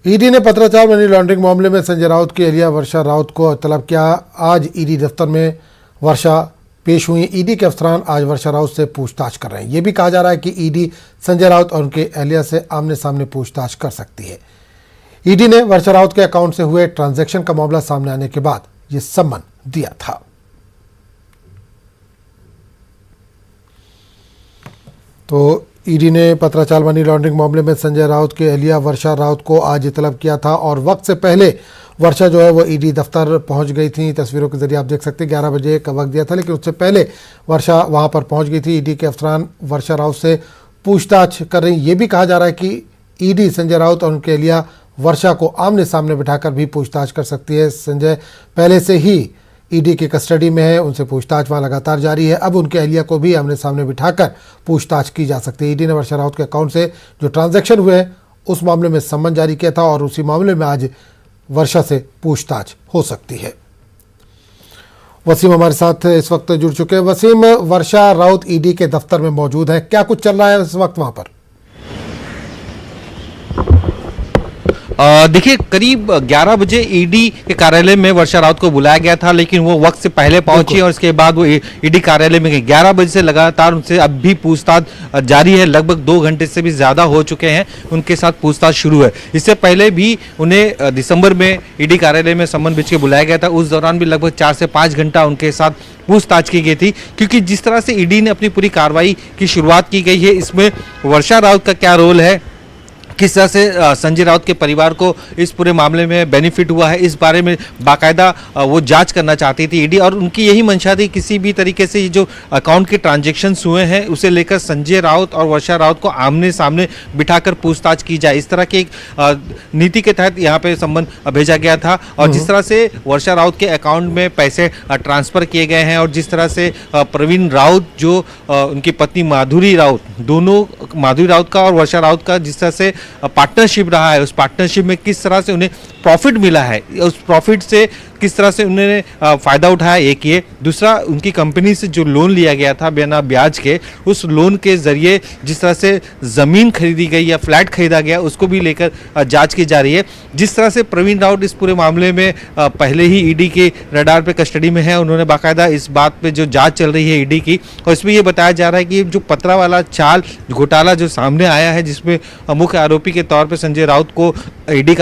ED ने पत्राचार money laundering मामले में संजय राउत की अहलिया वर्षा राउत को तलब किया। आज ईडी दफ्तर में वर्षा पेश हुई। ईडी के अफसरान आज वर्षा राउत से पूछताछ कर रहे हैं। ये भी कहा जा रहा है कि ईडी संजय राउत और उनके अहलिया से आमने सामने पूछताछ कर सकती है। ईडी ने वर्षा राउत के अकाउंट से हुए ट्रांजैक्शन का मामला सामने आने के बाद ये सम्मन दिया था। तो ईडी ने पत्राचार मनी लॉन्ड्रिंग मामले में संजय राउत की अहलिया वर्षा राउत को आज तलब किया था और वक्त से पहले वर्षा जो है वो ईडी दफ्तर पहुंच गई थी। तस्वीरों के जरिए आप देख सकते हैं 11 बजे का वक्त दिया था, लेकिन उससे पहले वर्षा वहां पर पहुंच गई थी। ईडी के अफसरान वर्षा राउत से पूछताछ कर रही। ये भी कहा जा रहा है कि ईडी संजय राउत और उनके अहलिया वर्षा को आमने सामने बिठाकर भी पूछताछ कर सकती है। संजय पहले से ही ईडी की कस्टडी में है, उनसे पूछताछ वहाँ लगातार जारी है। अब उनके अहलिया को भी आमने सामने बिठाकर पूछताछ की जा सकती है। ईडी ने वर्षा राउत के अकाउंट से जो ट्रांजैक्शन हुए हैं उस मामले में सम्मन जारी किया था और उसी मामले में आज वर्षा से पूछताछ हो सकती है। वसीम हमारे साथ इस वक्त जुड़ चुके हैं। वसीम, वर्षा राउत ईडी के दफ्तर में मौजूद है, क्या कुछ चल रहा है इस वक्त वहां पर? देखिए, करीब 11 बजे ईडी के कार्यालय में वर्षा राउत को बुलाया गया था, लेकिन वो वक्त से पहले पहुंची और इसके बाद वो ईडी कार्यालय में गई। 11 बजे से लगातार उनसे अब भी पूछताछ जारी है। लगभग 2 घंटे से भी ज़्यादा हो चुके हैं, उनके साथ पूछताछ शुरू है। इससे पहले भी उन्हें दिसंबर में ईडी कार्यालय में सम्मन भेज के बुलाया गया था। उस दौरान भी लगभग 4 से 5 घंटा उनके साथ पूछताछ की गई थी, क्योंकि जिस तरह से ईडी ने अपनी पूरी कार्रवाई की शुरुआत की गई है, इसमें वर्षा राउत का क्या रोल है, किस तरह से संजय राउत के परिवार को इस पूरे मामले में बेनिफिट हुआ है, इस बारे में बाकायदा वो जांच करना चाहती थी ईडी। और उनकी यही मंशा थी किसी भी तरीके से ये जो अकाउंट के ट्रांजैक्शंस हुए हैं उसे लेकर संजय राउत और वर्षा राउत को आमने सामने बिठाकर पूछताछ की जाए। इस तरह की एक नीति के तहत यहाँ पे सम्मन भेजा गया था। और जिस तरह से वर्षा राउत के अकाउंट में पैसे ट्रांसफ़र किए गए हैं और जिस तरह से प्रवीण राउत जो उनकी पत्नी माधुरी राउत, दोनों माधुरी राउत का और वर्षा राउत का जिस तरह से पार्टनरशिप रहा है, उस पार्टनरशिप में किस तरह से उन्हें प्रॉफिट मिला है, उस प्रॉफिट से किस तरह से उन्होंने फ़ायदा उठाया, एक ये। दूसरा, उनकी कंपनी से जो लोन लिया गया था बिना ब्याज के, उस लोन के ज़रिए जिस तरह से ज़मीन खरीदी गई या फ्लैट खरीदा गया, उसको भी लेकर जांच की जा रही है। जिस तरह से प्रवीण राउत इस पूरे मामले में पहले ही ईडी के रडार पे कस्टडी में है, उन्होंने बाकायदा इस बात पे जो जांच चल रही है ईडी की, और इसमें ये बताया जा रहा है कि जो पतरा वाला चाल घोटाला जो सामने आया है, जिसमें मुख्य आरोपी के तौर पर संजय राउत को ईडी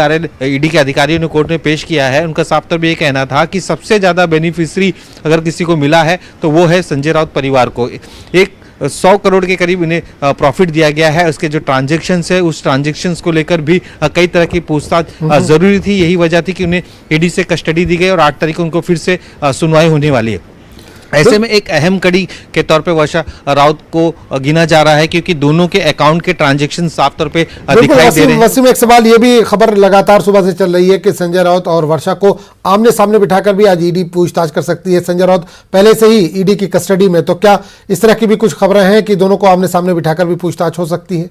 के अधिकारियों ने कोर्ट में पेश किया है, उनका साफ तौर पर यह कहना था कि सबसे ज़्यादा बेनिफिशियरी अगर किसी को मिला है तो वो है संजय राउत परिवार को। एक 100 करोड़ के करीब इन्हें प्रॉफिट दिया गया है। उसके जो ट्रांजैक्शंस है, उस ट्रांजैक्शंस को लेकर भी कई तरह की पूछताछ जरूरी थी। यही वजह थी कि उन्हें ईडी से कस्टडी दी गई और 8 तारीख को उनको फिर से सुनवाई होने वाली है। ऐसे में एक अहम कड़ी के तौर पे वर्षा राउत को गिना जा रहा है, क्योंकि दोनों के अकाउंट के ट्रांजैक्शन साफ तौर पे दिखाई दे रहे हैं। वसीम, एक सवाल ये भी खबर लगातार सुबह से चल रही है कि संजय राउत और वर्षा को आमने सामने बिठाकर भी आज ईडी पूछताछ कर सकती है। संजय राउत पहले से ही ईडी की कस्टडी में, तो क्या इस तरह की भी कुछ खबरें हैं कि दोनों को आमने सामने बिठाकर भी पूछताछ हो सकती है?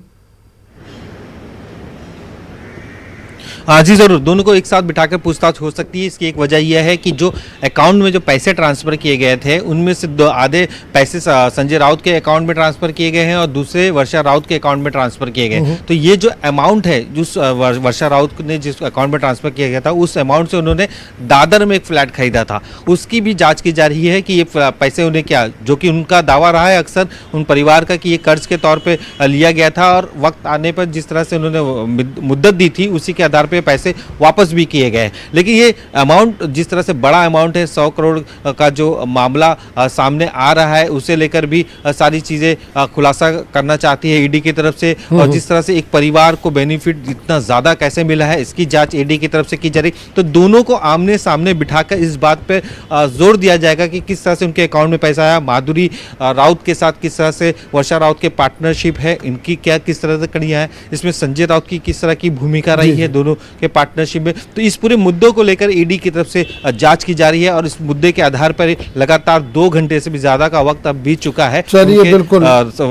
जी जरूर, दोनों को एक साथ बिठाकर पूछताछ हो सकती है। इसकी एक वजह यह है कि जो अकाउंट में जो पैसे ट्रांसफ़र किए गए थे, उनमें से आधे पैसे संजय राउत के अकाउंट में ट्रांसफ़र किए गए हैं और दूसरे वर्षा राउत के अकाउंट में ट्रांसफ़र किए गए। तो ये जो अमाउंट है, जो वर्षा राउत ने जिस अकाउंट में ट्रांसफ़र किया गया था, उस अमाउंट से उन्होंने दादर में एक फ्लैट खरीदा था, उसकी भी जाँच की जा रही है कि ये पैसे उन्हें क्या, जो कि उनका दावा रहा है अक्सर उन परिवार का कि ये कर्ज के तौर पर लिया गया था और वक्त आने पर जिस तरह से उन्होंने मुद्दत दी थी उसी के आधार पे पैसे वापस भी किए गए। लेकिन ये अमाउंट जिस तरह से बड़ा अमाउंट है, 100 करोड़ का जो मामला सामने आ रहा है, उसे लेकर भी सारी चीज़ें खुलासा करना चाहती है ईडी की तरफ से। और जिस तरह से एक परिवार को बेनिफिट इतना ज़्यादा कैसे मिला है, इसकी जांच ईडी की तरफ से की जा रही। तो दोनों को आमने सामने बिठाकर इस बात पर जोर दिया जाएगा कि किस तरह से उनके अकाउंट में पैसा आया, माधुरी राउत के साथ किस तरह से वर्षा राउत के पार्टनरशिप है, इनकी क्या किस तरह से कड़ियाँ हैं, इसमें संजय राउत की किस तरह की भूमिका रही है दोनों के पार्टनरशिप में। तो इस पूरे मुद्दों को लेकर ईडी की तरफ से जांच की जा रही है और इस मुद्दे के आधार पर लगातार 2 घंटे से भी ज्यादा का वक्त अब बीत चुका है। चलिए, बिल्कुल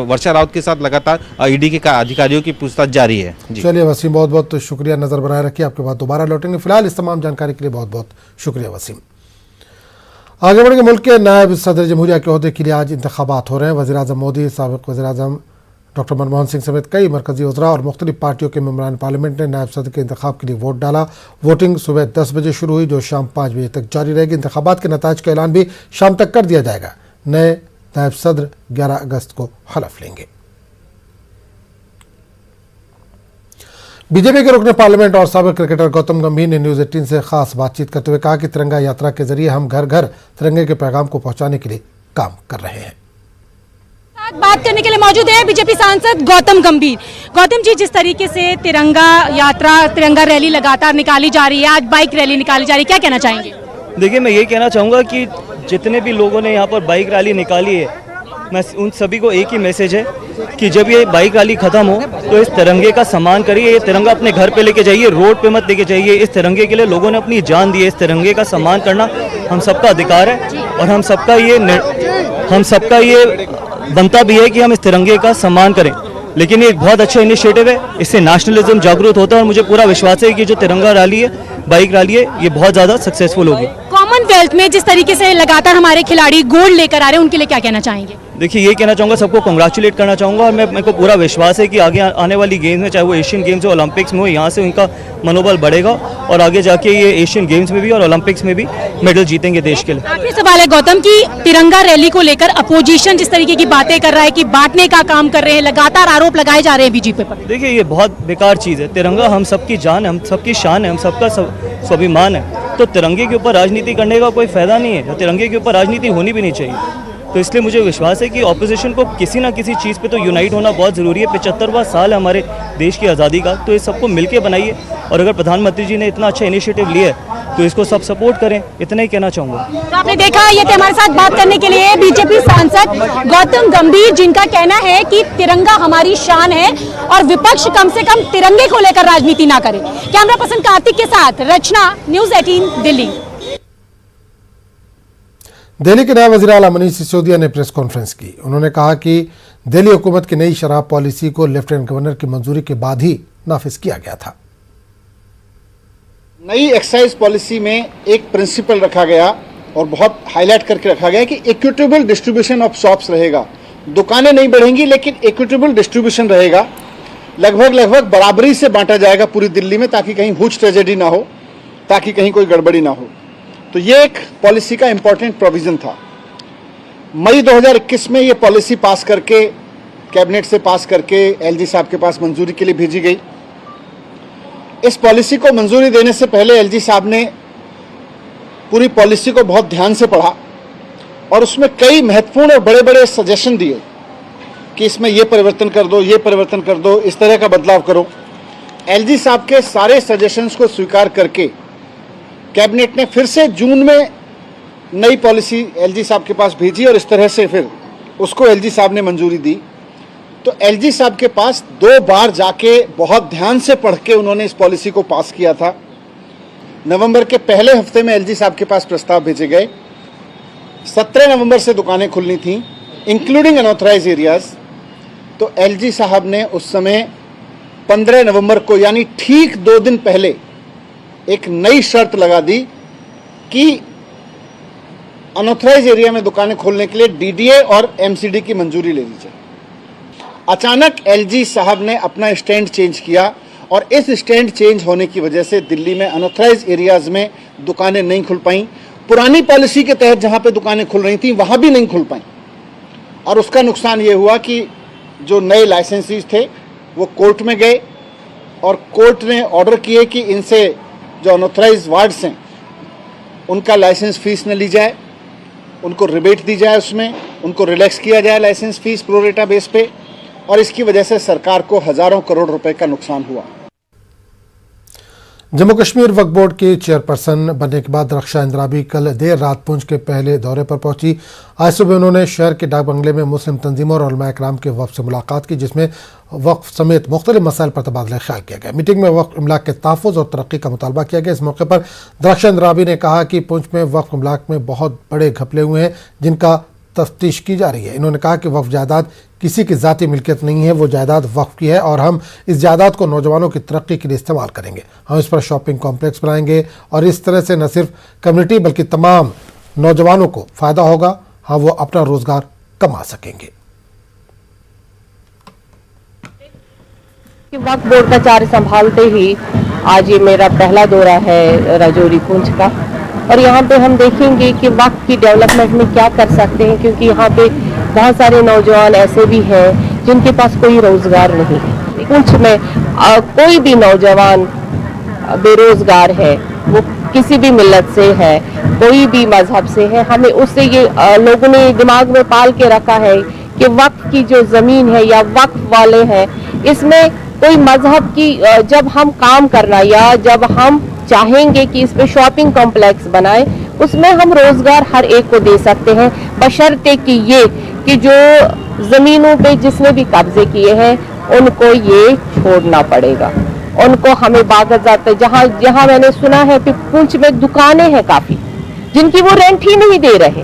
वर्षा राउत के साथ लगातार ईडी के अधिकारियों की पूछताछ जारी है। चलिए वसीम, बहुत बहुत शुक्रिया, नजर बनाए रखिए, आपके बाद दोबारा लौटेंगे। फिलहाल इस तमाम जानकारी के लिए बहुत बहुत शुक्रिया वसीम। आगे बढ़ेंगे। मुल्क के नायब सदर जमहूरिया के ओहदे के लिए आज इंतखाबात हो रहे हैं। वज़ीर-ए-आज़म मोदी, साबिक़ वज़ीर-ए-आज़म डॉक्टर मनमोहन सिंह समेत कई मरकजी वज़रा और मुख्तलिफ पार्टियों के मेंबरान पार्लियामेंट ने नायब सदर के इंतखाब के लिए वोट डाला। वोटिंग सुबह 10 बजे शुरू हुई, जो शाम 5 बजे तक जारी रहेगी। इंतखाबात के नताज का ऐलान भी शाम तक कर दिया जाएगा। नए नायब सदर 11 अगस्त को हलफ लेंगे। बीजेपी के रुकने पार्लियामेंट और साबिक क्रिकेटर गौतम गंभीर ने न्यूज 18 से खास बातचीत करते हुए कहा कि तिरंगा यात्रा के जरिए हम घर घर तिरंगे के पैगाम को पहुंचाने के लिए काम कर रहे हैं। बात करने के लिए मौजूद है बीजेपी सांसद गौतम गंभीर। गौतम जी, जिस तरीके से तिरंगा यात्रा, तिरंगा रैली लगातार निकाली जा रही है, आज बाइक रैली निकाली जा रही है, क्या कहना चाहेंगे? देखिए, मैं ये कहना चाहूँगा कि जितने भी लोगों ने यहाँ पर बाइक रैली निकाली है, मैं उन सभी को एक ही मैसेज है कि जब ये बाइक रैली खत्म हो तो इस तिरंगे का सम्मान करिए। ये तिरंगा अपने घर पे लेके जाइए, रोड पे मत लेके जाइए। इस तिरंगे के लिए लोगों ने अपनी जान दी है। इस तिरंगे का सम्मान करना हम सबका अधिकार है और हम सबका ये बनता भी है कि हम इस तिरंगे का सम्मान करें। लेकिन ये एक बहुत अच्छा इनिशिएटिव है, इससे नेशनलिज्म जागरूक होता है और मुझे पूरा विश्वास है कि जो तिरंगा रैली है, बाइक रैली है, ये बहुत ज़्यादा सक्सेसफुल होगी। कॉमनवेल्थ में जिस तरीके से लगातार हमारे खिलाड़ी गोल्ड लेकर आ रहे हैं, उनके लिए क्या कहना चाहेंगे? देखिए, ये कहना चाहूँगा, सबको कंग्रेचुलेट करना चाहूँगा और मेरे को पूरा विश्वास है कि आगे आने वाली गेम्स में, चाहे वो एशियन गेम्स हो, ओलंपिक्स में हो, यहाँ से उनका मनोबल बढ़ेगा और आगे जाके ये एशियन गेम्स में भी और ओलंपिक्स में भी मेडल जीतेंगे देश के लिए। आखिरी सवाल है गौतम की, तिरंगा रैली को लेकर अपोजिशन जिस तरीके की बातें कर रहा है कि बांटने का काम कर रहे हैं, लगातार आरोप लगाए जा रहे हैं बीजेपी पर। देखिए, ये बहुत बेकार चीज़ है। तिरंगा हम सबकी जान है, हम सबकी शान है, हम सबका स्वाभिमान है। तो तिरंगे के ऊपर राजनीति करने का कोई फायदा नहीं है, तिरंगे के ऊपर राजनीति होनी भी नहीं चाहिए। तो इसलिए मुझे विश्वास है कि ऑपोजिशन को किसी ना किसी चीज़ पे तो यूनाइट होना बहुत ज़रूरी है। 75वां साल है हमारे देश की आज़ादी का, तो इस सबको मिलके बनाइए और अगर प्रधानमंत्री जी ने इतना अच्छा इनिशिएटिव लिया है तो इसको सब सपोर्ट करें, इतना ही कहना चाहूँगा। तो आपने देखा, ये थे हमारे साथ बात करने के लिए बीजेपी सांसद गौतम गंभीर, जिनका कहना है कि तिरंगा हमारी शान है और विपक्ष कम से कम तिरंगे को लेकर राजनीति ना करे। कैमरा पर्सन कार्तिक के साथ रचना, न्यूज 18 दिल्ली। दिल्ली के नए वज़ीर आला मनीष सिसोदिया ने प्रेस कॉन्फ्रेंस की। उन्होंने कहा कि दिल्ली हुकूमत की नई शराब पॉलिसी को लेफ्टिनेंट गवर्नर की मंजूरी के बाद ही नाफिज किया गया था। नई एक्साइज पॉलिसी में एक प्रिंसिपल रखा गया और बहुत हाईलाइट करके रखा गया कि इक्विटेबल डिस्ट्रीब्यूशन ऑफ शॉप्स रहेगा। दुकानें नहीं बढ़ेंगी लेकिन इक्विटेबल डिस्ट्रीब्यूशन रहेगा। लगभग बराबरी से बांटा जाएगा पूरी दिल्ली में, ताकि कहीं हुज ट्रेजेडी ना हो, ताकि कहीं कोई गड़बड़ी ना हो। तो ये एक पॉलिसी का इम्पॉर्टेंट प्रोविज़न था। मई 2021 में ये पॉलिसी पास करके, कैबिनेट से पास करके एलजी साहब के पास मंजूरी के लिए भेजी गई। इस पॉलिसी को मंजूरी देने से पहले एलजी साहब ने पूरी पॉलिसी को बहुत ध्यान से पढ़ा और उसमें कई महत्वपूर्ण और बड़े बड़े सजेशन दिए कि इसमें ये परिवर्तन कर दो, ये परिवर्तन कर दो, इस तरह का बदलाव करो। एलजी साहब के सारे सजेशंस को स्वीकार करके कैबिनेट ने फिर से जून में नई पॉलिसी एलजी साहब के पास भेजी और इस तरह से फिर उसको एलजी साहब ने मंजूरी दी। तो एलजी साहब के पास 2 बार जाके बहुत ध्यान से पढ़ के उन्होंने इस पॉलिसी को पास किया था। नवंबर के पहले हफ्ते में एलजी साहब के पास प्रस्ताव भेजे गए। 17 नवंबर से दुकानें खुलनी थीं, इंक्लूडिंग अनऑथराइज एरियाज। तो एलजी साहब ने उस समय 15 नवंबर को, यानी ठीक 2 दिन पहले, एक नई शर्त लगा दी कि अनऑथराइज एरिया में दुकानें खोलने के लिए डीडीए और एमसीडी की मंजूरी ले ली जाए। अचानक एलजी साहब ने अपना स्टैंड चेंज किया और इस स्टैंड चेंज होने की वजह से दिल्ली में अनऑथराइज एरियाज में दुकानें नहीं खुल पाईं। पुरानी पॉलिसी के तहत जहां पे दुकानें खुल रही थी वहां भी नहीं खुल पाईं और उसका नुकसान ये हुआ कि जो नए लाइसेंसीज थे वो कोर्ट में गए और कोर्ट ने ऑर्डर किए कि इनसे जो अनऑथराइज वार्ड्स हैं उनका लाइसेंस फीस न ली जाए, उनको रिबेट दी जाए, उसमें उनको रिलैक्स किया जाए लाइसेंस फीस प्रोरेटा बेस पे, और इसकी वजह से सरकार को हजारों करोड़ रुपए का नुकसान हुआ। जम्मू कश्मीर वक्फ बोर्ड की चेयरपर्सन बनने के बाद रक्षा इंदिराबी कल देर रात पुंछ के पहले दौरे पर पहुंची। आज सुबह उन्होंने शहर के डाक बंगले में मुस्लिम तंजीमों और उलमा इकराम के वफ़द से मुलाकात की, जिसमें वक्फ समेत मुख्तलिफ मसाइल पर तबादला ख्याल किया गया। मीटिंग में वक्फ इमलाक के तहफ़्फ़ुज़ और तरक्की का मुतालबा किया गया। इस मौके पर रक्षा इंदिराबी ने कहा कि पुंछ में वक्फ इमलाक में बहुत बड़े घपले हुए हैं जिनका तफ्तीश की जा रही है। इन्होंने कहा कि वक्फ जायदाद किसी की ज़ाती मिल्कियत नहीं है, वो जायदाद वक्फ की है और हम इस जायदाद को नौजवानों की तरक्की के लिए इस्तेमाल करेंगे। हम इस पर शॉपिंग कॉम्प्लेक्स बनाएंगे और इस तरह से न सिर्फ कम्युनिटी बल्कि तमाम नौजवानों को फ़ायदा होगा। हाँ, वो अपना रोज़गार कमा सकेंगे। कि वक्फ बोर्ड का चार्ज संभालते ही आज ये मेरा पहला दौरा है राजौरी पुंछ का, और यहाँ पे हम देखेंगे कि वक्फ की डेवलपमेंट में क्या कर सकते हैं, क्योंकि यहाँ पे बहुत सारे नौजवान ऐसे भी हैं जिनके पास कोई रोजगार नहीं है। पुंछ में कोई भी नौजवान बेरोजगार है, वो किसी भी मिल्लत से है, कोई भी मजहब से है, हमें उससे ये लोगों ने दिमाग में पाल के रखा है कि वक्फ की जो जमीन है या वक्फ वाले हैं, इसमें कोई मजहब की जब हम काम करना या जब हम चाहेंगे कि इस पे शॉपिंग कॉम्प्लेक्स बनाए, उसमें हम रोजगार हर एक को दे सकते हैं, बशर्ते कि ये कि जो जमीनों पे जिसने भी कब्जे किए हैं उनको ये छोड़ना पड़ेगा, उनको हमें बाकायदा जहाँ जहाँ मैंने सुना है कि पुंछ में दुकानें हैं काफी जिनकी वो रेंट ही नहीं दे रहे,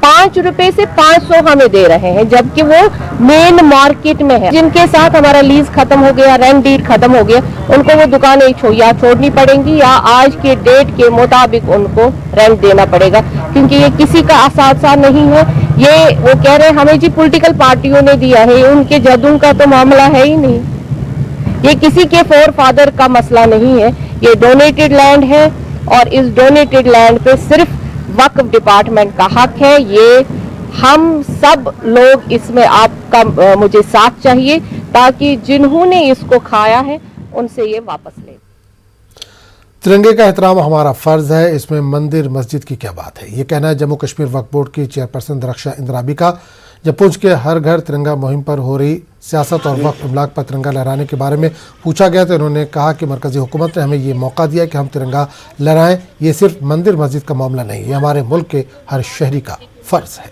5 रुपए से 500 हमें दे रहे हैं, जबकि वो मेन मार्केट में है। जिनके साथ हमारा लीज खत्म हो गया, रेंट डीड खत्म हो गया, उनको वो दुकानें या छोड़नी पड़ेंगी या आज के डेट के मुताबिक उनको रेंट देना पड़ेगा, क्योंकि ये किसी का आसासा नहीं है। ये वो कह रहे हैं हमें जी पॉलिटिकल पार्टियों ने दिया है, उनके जदों का तो मामला है ही नहीं, ये किसी के फोर फादर का मसला नहीं है, ये डोनेटेड लैंड है और इस डोनेटेड लैंड पे सिर्फ वक्फ डिपार्टमेंट का हक है। ये हम सब लोग इसमें आपका मुझे साथ चाहिए ताकि जिन्होंने इसको खाया है उनसे ये वापस ले। तिरंगे का एहतराम हमारा फर्ज है, इसमें मंदिर मस्जिद की क्या बात है, ये कहना है जम्मू कश्मीर वक्फ बोर्ड की चेयरपर्सन रक्षा इंदिराबी का, जब पुंछ के हर घर तिरंगा मुहिम पर हो रही सियासत और वक्फ इमलाक पर तिरंगा लहराने के बारे में पूछा गया तो इन्होंने कहा कि मरकजी हुकूमत ने हमें ये मौका दिया कि हम तिरंगा लहराएं, ये सिर्फ मंदिर मस्जिद का मामला नहीं, ये हमारे मुल्क के हर शहरी का फर्ज है।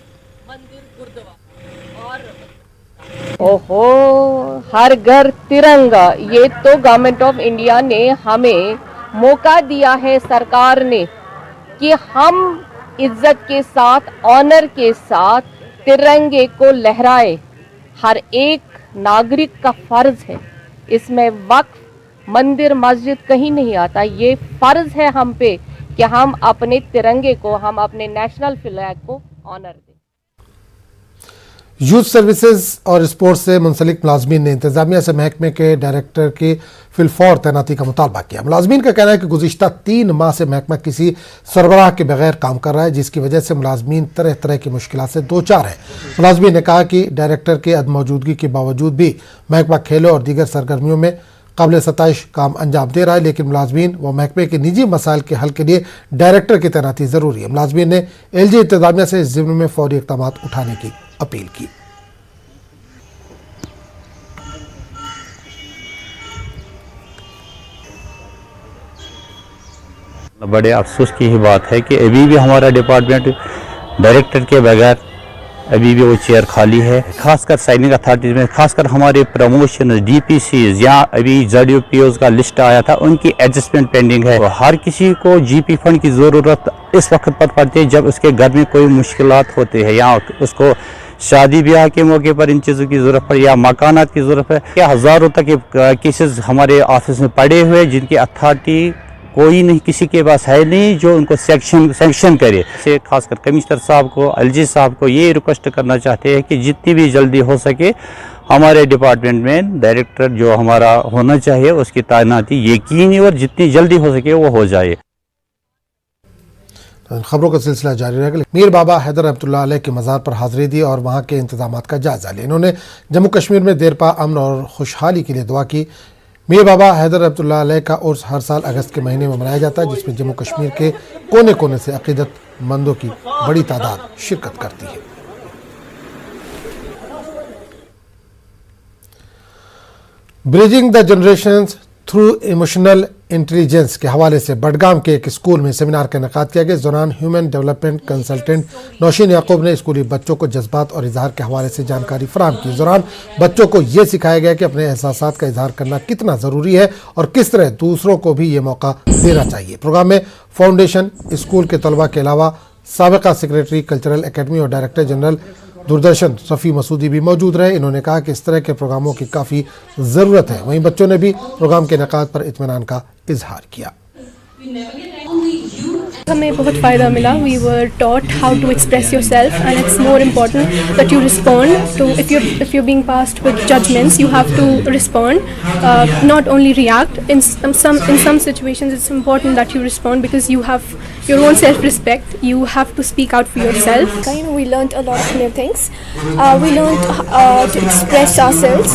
ओहो, हर घर तिरंगा, ये तो गवर्नमेंट ऑफ इंडिया ने हमें मौका दिया है, सरकार ने, कि हम इज्जत के साथ, ऑनर के साथ तिरंगे को लहराए, हर एक नागरिक का फर्ज है। इसमें वक्फ मंदिर मस्जिद कहीं नहीं आता, ये फर्ज है हम पे कि हम अपने तिरंगे को, हम अपने नेशनल फ्लैग को ऑनर दें। यूथ सर्विसेज और स्पोर्ट्स से मुंसलिक मुलाजमीन ने इंतजामिया से महकमे के डायरेक्टर की फिलफौर तैनाती का मुतालबा किया। मुलाजमीन का कहना है कि गुज़िश्ता 3 माह से महकमा किसी सरबराह के बगैर काम कर रहा है, जिसकी वजह से मुलाजमीन तरह तरह की मुश्किलात से दो चार है। मुलाजमीन ने कहा कि डायरेक्टर के अदम मौजूदगी के बावजूद भी महकमा खेलों और दीगर सरगर्मियों में काबिल सताइश काम अंजाम दे रहा है, लेकिन मुलाजमीन व महकमे के निजी मसाइल के हल के लिए डायरेक्टर की तैनाती ज़रूरी है। मुलाजमीन ने LG इंतजामिया से इस ज़िम्मे में फौरी इक़दाम उठाने की अपील की। बड़े अफसोस की ही बात है कि अभी भी हमारा डिपार्टमेंट डायरेक्टर के बगैर अभी भी वो चेयर खाली है। खासकर साइनिंग अथॉरिटीज़ में, खासकर हमारे प्रमोशन DPCs या अभी ZUPOs का लिस्ट आया था, उनकी एडजस्टमेंट पेंडिंग है। तो हर किसी को GP फंड की ज़रूरत इस वक्त पर पड़ती है जब उसके घर में कोई मुश्किलात होते हैं या उसको शादी ब्याह के मौके पर इन चीज़ों की ज़रूरत पड़े या मकानात की ज़रूरत है। क्या हज़ारों तक के केसेस हमारे ऑफिस में पड़े हुए जिनकी अथॉरिटी कोई नहीं, किसी के पास है नहीं जो उनको सैंक्शन करे। से खासकर कमिश्नर साहब को, LG साहब को ये रिक्वेस्ट करना चाहते हैं कि जितनी भी जल्दी हो सके हमारे डिपार्टमेंट में डायरेक्टर जो हमारा होना चाहिए उसकी तैनाती यकीनी और जितनी जल्दी हो सके वो हो जाए। खबरों का सिलसिला जारी रहेगा। मीर बाबा हैदर रहमतुल्लाह अलैह के मज़ार पर हाज़िरी दी और वहाँ के इंतजामात का जायजा लिया। इन्होंने जम्मू कश्मीर में देरपा अमन और खुशहाली के लिए दुआ की। मीर बाबा हैदर रहमतुल्लाह अलैह का उर्स हर साल अगस्त के महीने में मनाया जाता है, जिसमें जम्मू कश्मीर के कोने कोने से अक़ीदतमंदों की बड़ी तादाद शिरकत करती है। Bridging the generations through emotional intelligence के हवाले से बडगाम के एक स्कूल में सेमिनार का इनेकाद किया गया। इस दौरान ह्यूमन डेवलपमेंट कंसल्टेंट नौशीन याकूब ने स्कूली बच्चों को जज्बात और इजहार के हवाले से जानकारी फराहम की। इस दौरान बच्चों को ये सिखाया गया कि अपने एहसासात का इजहार करना कितना ज़रूरी है और किस तरह दूसरों को भी ये मौका देना चाहिए। प्रोग्राम में फाउंडेशन, स्कूल के तलबा के अलावा साबिका सेक्रेटरी कल्चरल एकेडमी और डायरेक्टर जनरल दूरदर्शन रफ़ी मसूदी भी मौजूद रहे। इन्होंने कहा कि इस तरह के प्रोग्रामों की काफ़ी ज़रूरत है। वहीं बच्चों ने भी प्रोग्राम के इनेकाद पर इत्मीनान का इजहार किया। हमें बहुत फ़ायदा मिला. We were taught how to express yourself, and it's more important that you respond to. If you're being passed with judgments, you have to respond, not only react. In some situations, it's important that you respond because you have your own self-respect. You have to speak out for yourself. We learned a lot of new things. We learned to express ourselves.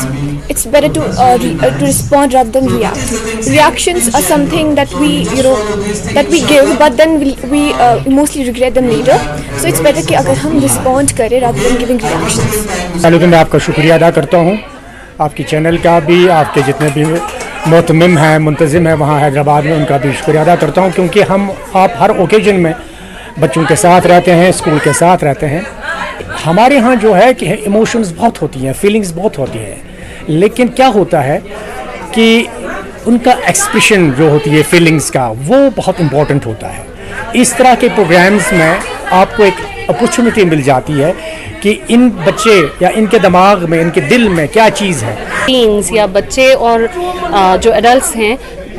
It's better to respond rather than react. Reactions are something that we give, but then we mostly regret them later. So it's better कि अगर हम respond करें rather than giving reactions. लेकिन मैं आपका शुक्रिया अदा करता हूँ, आपकी चैनल का भी, आपके जितने भी मोहतमिम हैं, मुंतज़िम हैं वहाँ हैदराबाद में, उनका भी शुक्रिया अदा करता हूँ, क्योंकि आप हर ओकेजन में बच्चों के साथ रहते हैं, स्कूल के साथ रहते हैं. हमारे यहाँ जो है कि इमोशंस बहुत होती हैं, फीलिंग्स बहुत होती हैं, लेकिन क्या होता है कि उनका एक्सप्रेशन जो होती है फीलिंग्स का, वो बहुत इम्पोर्टेंट होता है. इस तरह के प्रोग्राम्स में आपको एक अपॉर्चुनिटी मिल जाती है कि इन बच्चे या इनके दिमाग में, इनके दिल में क्या चीज़ है. टीन्स या बच्चे और जो एडल्ट्स हैं,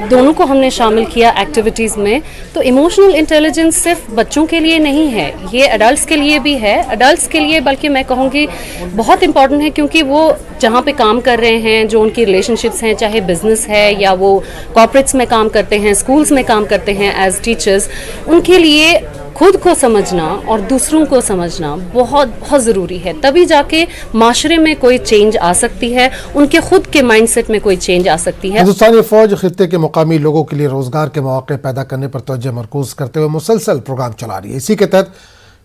दोनों को हमने शामिल किया एक्टिविटीज़ में. तो इमोशनल इंटेलिजेंस सिर्फ बच्चों के लिए नहीं है, ये एडल्ट्स के लिए भी है. एडल्ट्स के लिए बल्कि मैं कहूँगी बहुत इम्पॉर्टेंट है, क्योंकि वो जहाँ पे काम कर रहे हैं, जो उनकी रिलेशनशिप्स हैं, चाहे बिजनेस है या वो कॉर्पोरेट्स में काम करते हैं, स्कूल्स में काम करते हैं एज टीचर्स, उनके लिए खुद को समझना और दूसरों को समझना बहुत बहुत ज़रूरी है. तभी जाके माशरे में कोई चेंज आ सकती है, उनके खुद के माइंडसेट में कोई चेंज आ सकती है. हिंदुस्तानी फौज खित्ते के मुकामी लोगों के लिए रोजगार के मौके पैदा करने पर तवज्जो मरकूज करते हुए मुसलसल प्रोग्राम चला रही है. इसी के तहत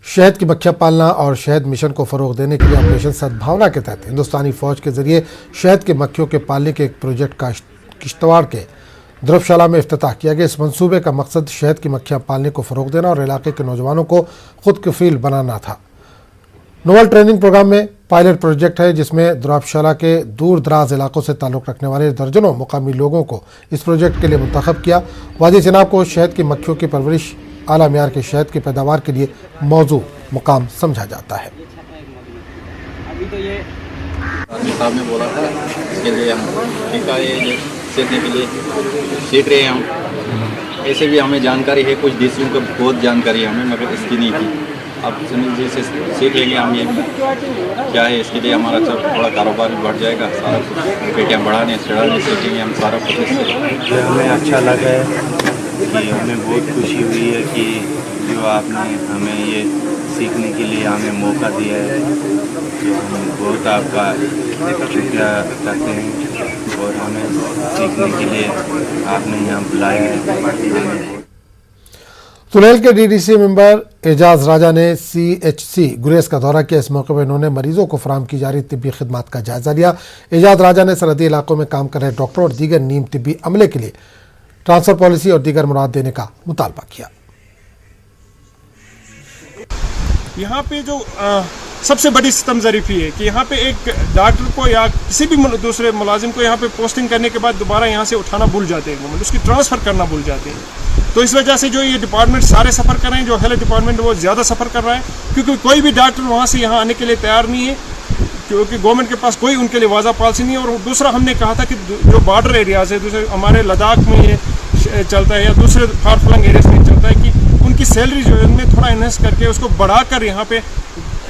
शहद की मक्खियाँ पालना और शहद मिशन को फ़रोग देने के लिए ऑपरेशन सद्भावना के तहत हिंदुस्तानी फौज के जरिए शहद की मक्खियों के पालने के एक प्रोजेक्ट का किश्तवाड़ के ध्रुवशाला में इफ्तिताह किया गया. इस मंसूबे का मकसद शहद की मक्खियाँ पालने को फ़रोग देना और इलाके के नौजवानों को खुद कफील बनाना था. नोवल ट्रेनिंग प्रोग्राम में पायलट प्रोजेक्ट है, जिसमें ध्रुवशाला के दूर दराज इलाकों से ताल्लुक़ रखने वाले दर्जनों मुकामी लोगों को इस प्रोजेक्ट के लिए मुंतखब किया. वादी चिनाब को शहद की मक्खियों की परवरिश, आला मियार के शहद की पैदावार के लिए मौजू मुकाम समझा जाता है. साहब ने बोला था इसके लिए हम टीका ये सीखने के लिए सीख रहे हैं. हम ऐसे भी हमें जानकारी है, कुछ देशियों को बहुत जानकारी है हमें, मगर इसकी नहीं थी. अब सुनील जी से सीख लेंगे हम ये क्या है. इसके लिए हमारा थोड़ा कारोबार भी बढ़ जाएगा. सारा कुछ बेटियाँ बढ़ाने चढ़ाने सीखेंगे हम सारा कुछ इससे. हमें अच्छा लगा है कि हमें बहुत खुशी हुई है कि जो आपने हमें ये सीखने के लिए हमें मौका दिया है. तो हम बहुत आपका शुक्रिया करते हैं और हमें सीखने के लिए आपने यहाँ बुलाया है. तुलेल के डीडीसी मेंबर एजाज राजा ने CHC गुरेज का दौरा किया. इस मौके पर इन्होंने मरीजों को फराहम की जा रही तिब्बी खिदमात का जायजा लिया. एजाज राजा ने सरहदी इलाकों में काम कर रहे डॉक्टरों और दीगर नीम तिब्बी अमले के लिए ट्रांसफर पॉलिसी और दीगर मुराद देने का मुतालबा किया. यहाँ पे जो सबसे बड़ी सितम ज़रीफ़ी है कि यहाँ पे एक डॉक्टर को या किसी भी दूसरे मुलाजिम को यहाँ पे पोस्टिंग करने के बाद दोबारा यहाँ से उठाना भूल जाते हैं, मतलब उसकी ट्रांसफ़र करना भूल जाते हैं. तो इस वजह से जो ये डिपार्टमेंट सारे सफ़र कर रहे हैं, जो हेल्थ डिपार्टमेंट वो ज़्यादा सफ़र कर रहा है, क्योंकि कोई भी डॉक्टर वहाँ से यहाँ आने के लिए तैयार नहीं है, क्योंकि गवर्नमेंट के पास कोई उनके लिए वाज़ा पॉलिसी नहीं है. और दूसरा हमने कहा था कि जो बॉर्डर एरियाज़ है, दूसरे हमारे लद्दाख में ये चलता है या दूसरे फार फ्लंग एरियाज में चलता है, कि उनकी सैलरी जो है उनमें थोड़ा इन्वेस करके उसको बढ़ाकर यहाँ पे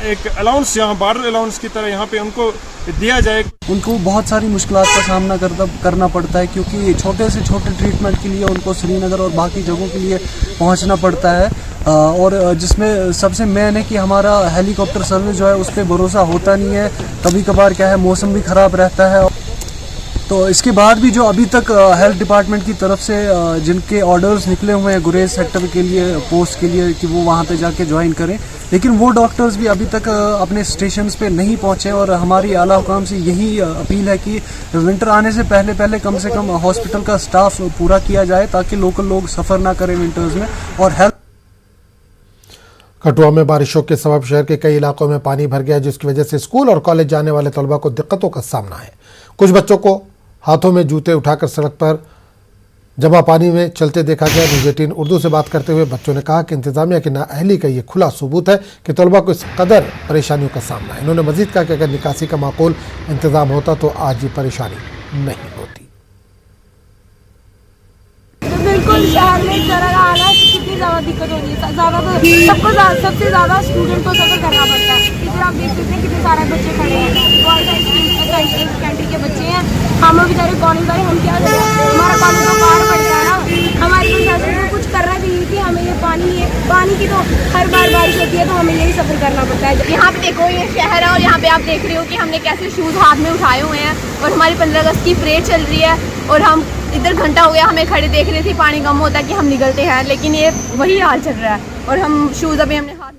एक अलाउंस, यहाँ बॉर्डर अलाउंस की तरह यहाँ पे उनको दिया जाए. उनको बहुत सारी मुश्किलात का सामना करना पड़ता है, क्योंकि छोटे से छोटे ट्रीटमेंट के लिए उनको श्रीनगर और बाकी जगहों के लिए पहुंचना पड़ता है. और जिसमें सबसे मेन है कि हमारा हेलीकॉप्टर सर्विस जो है उस पर भरोसा होता नहीं है. कभी कभार क्या है, मौसम भी ख़राब रहता है. तो इसके बाद भी जो अभी तक हेल्थ डिपार्टमेंट की तरफ से जिनके ऑर्डर्स निकले हुए हैं गुरेज सेक्टर के लिए, पोस्ट के लिए, कि वो वहाँ पे जाके ज्वाइन करें, लेकिन वो डॉक्टर्स भी अभी तक अपने स्टेशंस पे नहीं पहुँचे. और हमारी आला हुकाम से यही अपील है कि विंटर आने से पहले कम से कम हॉस्पिटल का स्टाफ पूरा किया जाए, ताकि लोकल लोग सफ़र ना करें विंटर्स में. और हेल्थ कठुआ में बारिशों के सबब शहर के कई इलाकों में पानी भर गया, जिसकी वजह से स्कूल और कॉलेज जाने वाले तलबा को दिक्कतों का सामना है. कुछ बच्चों को हाथों में जूते उठाकर सड़क पर जमा पानी में चलते देखा गया. न्यूज़ 18 उर्दू से बात करते हुए बच्चों ने कहा कि इंतजामिया की नाअहली का ये खुला सबूत है कि तलबा को इस कदर परेशानियों का सामना है. इन्होंने मजीद कहा कि अगर निकासी का माकूल इंतजाम होता तो आज ये परेशानी नहीं होती. बिल्कुल शहर में तरह हालत ज़्यादा दिक्कत हो रही है। ज़्यादा तो सबसे ज़्यादा स्टूडेंट को सफ़र करना पड़ता है। इधर आप देख सकते हैं कितने सारे बच्चे खड़े हैं, कंट्री के बच्चे हैं। हम बेचारे कॉलेज वाले हम क्या करें, हमारा कॉलेज तो बाहर पड़ता है ना। हमारे प्रशासन को कुछ करना चाहिए कि हमें ये पानी की तो हर बार बारिश होती है तो हमें यही सफ़र करना पड़ता है। यहाँ पे देखो ये शहर है और यहाँ पे आप देख रहे हो कि हमने कैसे शूज़ हाथ में उठाए हुए हैं और हमारी 15 अगस्त की परेड चल रही है और हम इधर घंटा हो गया हमें खड़े देख रहे थे। पानी कम होता है कि हम निकलते हैं, लेकिन ये वही हाल चल रहा है और हम शूज़ अभी हमने हाथ में।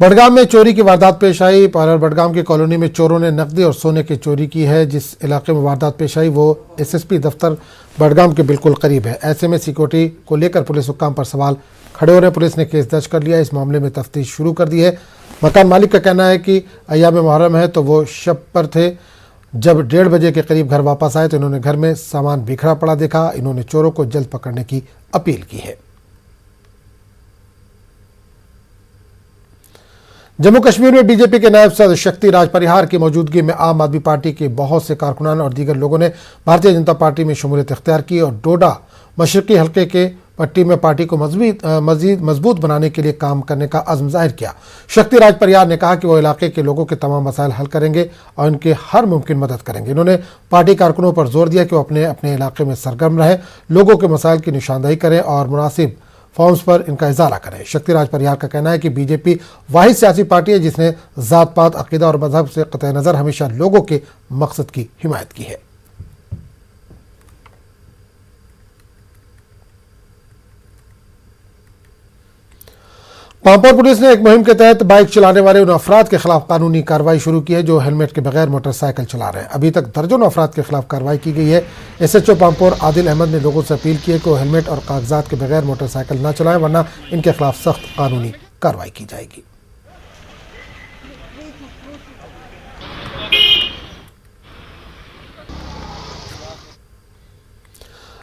बडगाम में चोरी की वारदात पेश आई। पालर बडगाम की कॉलोनी में चोरों ने नकदी और सोने की चोरी की है। जिस इलाके में वारदात पेश आई वो एसएसपी दफ्तर बडगाम के बिल्कुल करीब है। ऐसे में सिक्योरिटी को लेकर पुलिस हुक्काम पर सवाल खड़े हो रहे हैं। पुलिस ने केस दर्ज कर लिया। इस मामले में तफ्तीश शुरू कर दी है। मकान मालिक का कहना है कि अय्याम मुहर्रम है तो वो शब पर थे। जब 1:30 बजे के करीब घर वापस आए तो इन्होंने घर में सामान बिखरा पड़ा देखा। इन्होंने चोरों को जल्द पकड़ने की अपील की है। जम्मू कश्मीर में बीजेपी के नायब सदर शक्ति राज परिहार की मौजूदगी में आम आदमी पार्टी के बहुत से कारकुनान और दीगर लोगों ने भारतीय जनता पार्टी में शमूलियत इख्तियार की और डोडा मशरकी हल्के के पट्टी में पार्टी को मजीद मजबूत बनाने के लिए काम करने का अज़्म जाहिर किया। शक्ति राज परिहार ने कहा कि वो इलाके के लोगों के तमाम मसाइल हल करेंगे और उनके हर मुमकिन मदद करेंगे। इन्होंने पार्टी कारकुनों पर जोर दिया कि वो अपने अपने इलाके में सरगर्म रहे, लोगों के मसाइल की निशानदेही करें और मुनासिब फॉर्म्स पर इनका इजारा करें। शक्तिराज परिहार का कहना है कि बीजेपी वाहिद सियासी पार्टी है जिसने जात पात, अकीदा और मजहब से कतई नज़र हमेशा लोगों के मकसद की हिमायत की है। पांपोर पुलिस ने एक मुहिम के तहत बाइक चलाने वाले उन अफराद के खिलाफ कानूनी कार्रवाई शुरू की है जो हेलमेट के बगैर मोटरसाइकिल चला रहे हैं। अभी तक दर्जनों अफराद के खिलाफ कार्रवाई की गई है। एसएचओ पांपोर आदिल अहमद ने लोगों से अपील की है कि वो हेलमेट और कागजात के बगैर मोटरसाइकिल न चलाएं वरना इनके खिलाफ सख्त कानूनी कार्रवाई की जाएगी।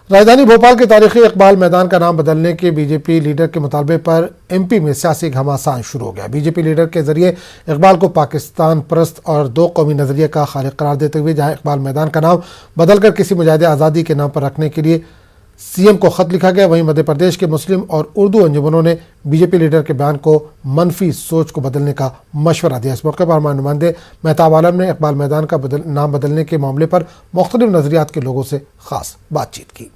राजधानी भोपाल के तारीखी इकबाल मैदान का नाम बदलने के बीजेपी लीडर के मुतालबे पर एमपी में सियासी घमासान शुरू हो गया। बीजेपी लीडर के जरिए इकबाल को पाकिस्तान परस्त और दो कौमी नजरिए का खालिक करार देते हुए जहां इकबाल मैदान का नाम बदलकर किसी मुजाहिद आज़ादी के नाम पर रखने के लिए सीएम को खत लिखा गया, वहीं मध्य प्रदेश के मुस्लिम और उर्दू अंजुमनों ने बीजेपी लीडर के बयान को मनफी सोच को बदलने का मशवरा दिया। इस मौके पर नुमाइंदे मेहताब आलम ने इकबाल मैदान का नाम बदलने के मामले पर मुख्तलिफ नजरियात के लोगों से खास बातचीत की।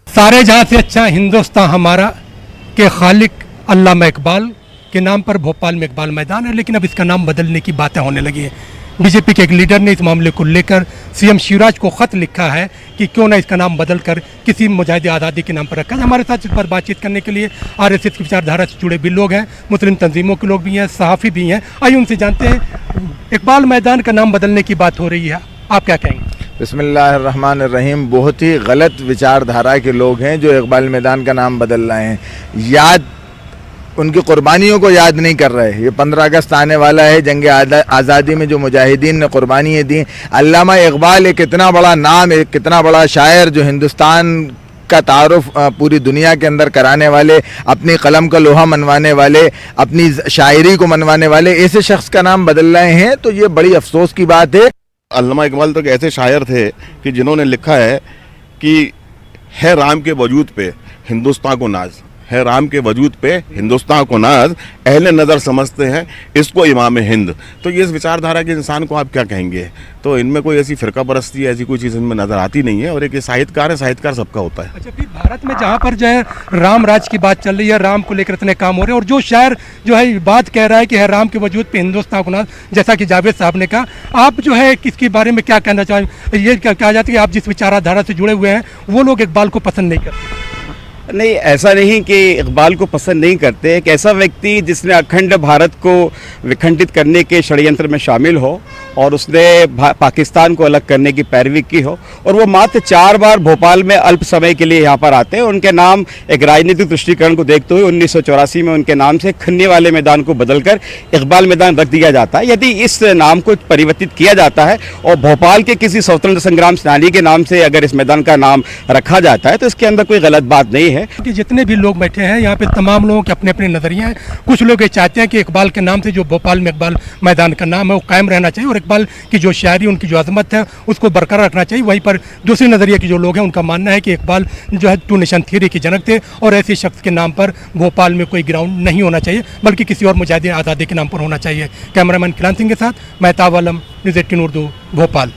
सारे जहाँ से अच्छा हिंदुस्तान हमारा के खालिक अल्लामा इकबाल के नाम पर भोपाल में इकबाल मैदान है, लेकिन अब इसका नाम बदलने की बातें होने लगी है। बीजेपी के एक लीडर ने इस मामले को लेकर सीएम शिवराज को खत लिखा है कि क्यों ना इसका नाम बदलकर किसी मुजाहिद आज़ादी के नाम पर रखा जाए। हमारे साथ इस पर बातचीत करने के लिए आरएसएस की विचारधारा से जुड़े भी लोग हैं, मुस्लिम तंजीमों के लोग भी हैं, सहाफ़ी भी हैं। आइए उनसे जानते हैं। इकबाल मैदान का नाम बदलने की बात हो रही है, आप क्या कहेंगे? बिस्मिल्लाहिर्रहमानिर्रहीम। बहुत ही गलत विचारधारा के लोग हैं जो इकबाल मैदान का नाम बदल रहे हैं। याद उनकी कुर्बानियों को याद नहीं कर रहे। ये 15 अगस्त आने वाला है, जंग आज़ादी में जो मुजाहिदीन ने कुर्बानियाँ दी। अल्लामा इकबाल एक इतना बड़ा नाम, एक कितना बड़ा शायर जो हिंदुस्तान का तारुफ पूरी दुनिया के अंदर कराने वाले, अपनी कलम का लोहा मनवाने वाले, अपनी शायरी को मनवाने वाले ऐसे शख्स का नाम बदल रहे हैं, तो ये बड़ी अफसोस की बात है। अल्लामा इकबाल तो ऐसे शायर थे कि जिन्होंने लिखा है कि है राम के वजूद पे हिंदुस्तान को नाज, है राम के वजूद पे हिंदुस्तान को नाज, अहले नज़र समझते हैं इसको इमाम हिंद। तो ये इस विचारधारा के इंसान को आप क्या कहेंगे? तो इनमें कोई ऐसी फ़िरका परस्ती ऐसी कोई चीज़ इनमें नज़र आती नहीं है। और एक साहित्यकार है, साहित्यकार सबका होता है। अच्छा, फिर भारत में जहाँ पर जो है राम राज की बात चल रही है, राम को लेकर इतने काम हो रहे हैं और जो शायर जो है बात कह रहा है कि है राम के वजूद पे हिंदुस्तान को नाज, जैसा कि जावेद साहब ने कहा, आप जो है किसके बारे में क्या कहना चाहें? ये कहा जाता है कि आप जिस विचारधारा से जुड़े हुए हैं वो लोग इकबाल को पसंद नहीं करते। नहीं, ऐसा नहीं कि इकबाल को पसंद नहीं करते। एक ऐसा व्यक्ति जिसने अखंड भारत को विखंडित करने के षड्यंत्र में शामिल हो और उसने पाकिस्तान को अलग करने की पैरवी की हो, और वो मात्र 4 बार भोपाल में अल्प समय के लिए यहाँ पर आते हैं। उनके नाम एक राजनीतिक दृष्टिकोण को देखते हुए 1984 में उनके नाम से खन्ने वाले मैदान को बदलकर इकबाल मैदान रख दिया जाता है। यदि इस नाम को परिवर्तित किया जाता है और भोपाल के किसी स्वतंत्र संग्राम सेनानी के नाम से अगर इस मैदान का नाम रखा जाता है तो इसके अंदर कोई गलत बात नहीं है। है कि जितने भी लोग बैठे हैं यहाँ पे तमाम लोगों के अपने अपने नज़रिए हैं। कुछ लोग ये चाहते हैं कि इकबाल के नाम से जो भोपाल में इकबाल मैदान का नाम है वो कायम रहना चाहिए और इकबाल की जो शायरी उनकी जो अजमत है उसको बरकरार रखना चाहिए। वहीं पर दूसरे नज़रिए के जो लोग हैं उनका मानना है कि इकबाल जो है टू नेशन थ्योरी के जनक थे और ऐसे शख्स के नाम पर भोपाल में कोई ग्राउंड नहीं होना चाहिए बल्कि किसी और मुजाहिदीन आज़ादी के नाम पर होना चाहिए। कैमरामैन किलान सिंह के साथ महताब आलम, न्यूज़ 18 उर्दू, भोपाल।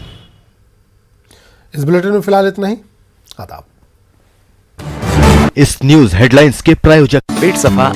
इस बुलेटिन में फिलहाल इतना ही। आदाब। इस न्यूज हेडलाइंस के प्रायोजक पेट सफा